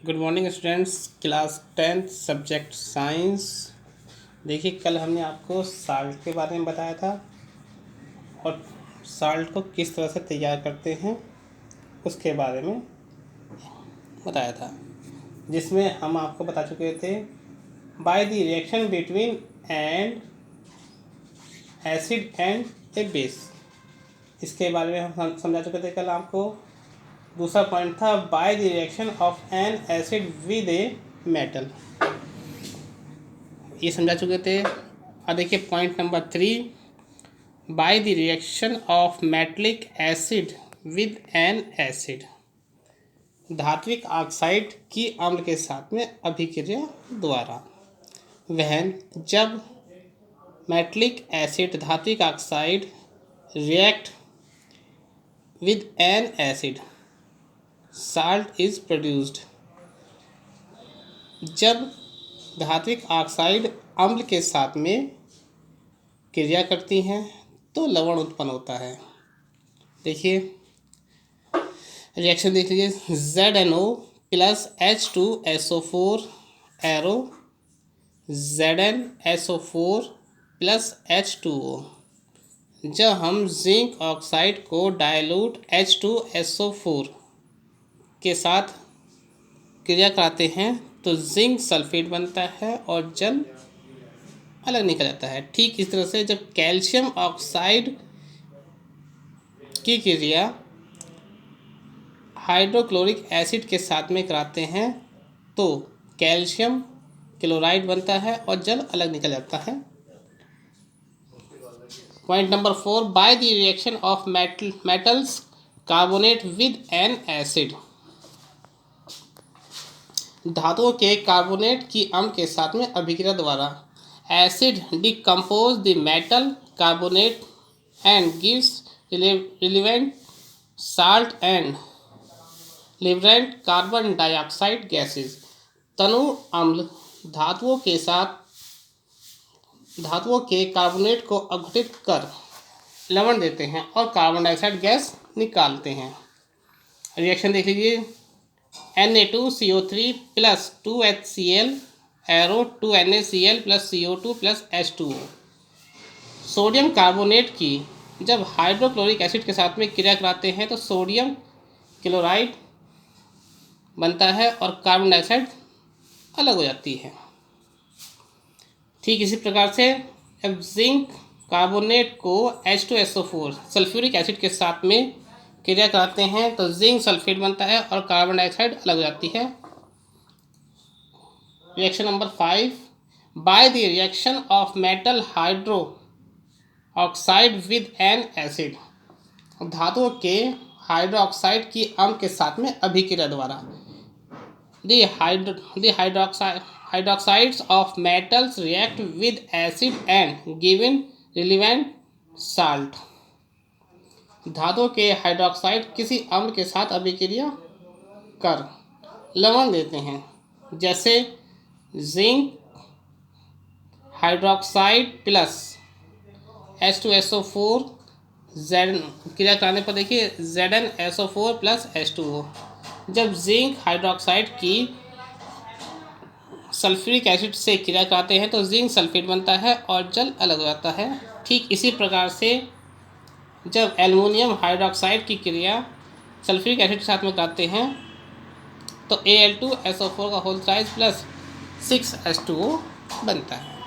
Good morning students, class 10th subject science. देखिए, कल हमने आपको साल्ट के बारे में बताया था और साल्ट को किस तरह से तैयार करते हैं उसके बारे में बताया था, जिसमें हम आपको बता चुके थे by the reaction between and acid and A base. इसके बारे में हम समझा चुके थे कल आपको। दूसरा पॉइंट था by the reaction of N acid with a metal, ये समझा चुके थे। और देखिए point number 3, by the reaction of metallic acid with N acid, धात्विक ऑक्साइड की अम्ल के साथ में अभिक्रिया द्वारा। वह जब मेटलिक एसिड धात्विक oxide react with N acid, salt is produced. जब धात्विक ऑक्साइड अम्ल के साथ में क्रिया करती हैं तो लवण उत्पन्न होता है। देखिए रिएक्शन देख लीजिए, ZnO plus H2SO4 arrow ZnSO4 plus H2O। जब हम जिंक ऑक्साइड को डाइल्यूट H2SO4 के साथ क्रिया कराते हैं तो जिंक सल्फेट बनता है और जल अलग निकल जाता है। ठीक इस तरह से जब कैल्शियम ऑक्साइड की क्रिया हाइड्रोक्लोरिक एसिड के साथ में कराते हैं तो कैल्शियम क्लोराइड बनता है और जल अलग निकल जाता है। Point number 4, by the reaction of metals carbonate with N acid, धातुओं के कार्बोनेट की अम्ल के साथ में अभिक्रिया द्वारा acid decompose the metal carbonate and gives relevant salt and liberate carbon dioxide gases. तनु अम्ल धातुओं के कार्बोनेट को अपघटित कर लवण देते हैं और कार्बन डाइऑक्साइड गैस निकालते हैं। रिएक्शन देख लीजिए, Na2CO3 plus 2HCl arrow 2NaCl plus CO2 plus H2O। Sodium carbonate की जब हाइड्रोक्लोरिक एसिड के साथ में क्रिया कराते हैं तो सोडियम क्लोराइड बनता है और कार्बन डाइऑक्साइड अलग हो जाती है। ठीक इसी प्रकार से अब जिंक कार्बोनेट को H2SO4 सल्फ्यूरिक एसिड के साथ में क्रिया कराते हैं तो जिंक सल्फेट बनता है और कार्बन डाइऑक्साइड अलग हो जाती है। Reaction number 5, by the reaction of metal hydro oxide with N acid, धातुओं के हाइड्रोक्साइड की अम्ल के साथ में अभिक्रिया द्वारा hydroxides of metals react with acid and given relevant salt. धातुओं के हाइड्रोक्साइड किसी अम्ल के साथ अभिक्रिया कर लवण देते हैं, जैसे जिंक हाइड्रोक्साइड प्लस H2SO4 क्रिया कराने पर देखिए ZnSO4 प्लस H2O। जब जिंक हाइड्रोक्साइड की सल्फ्यूरिक एसिड से क्रिया कराते हैं तो जिंक सल्फेट बनता है और जल अलग हो जाता है। ठीक इसी प्रकार से जब एल्युमिनियम हाइड्रोक्साइड की क्रिया सल्फ्यूरिक एसिड के साथ में कराते हैं तो Al2SO4 का होल साइज प्लस 6H2O बनता है।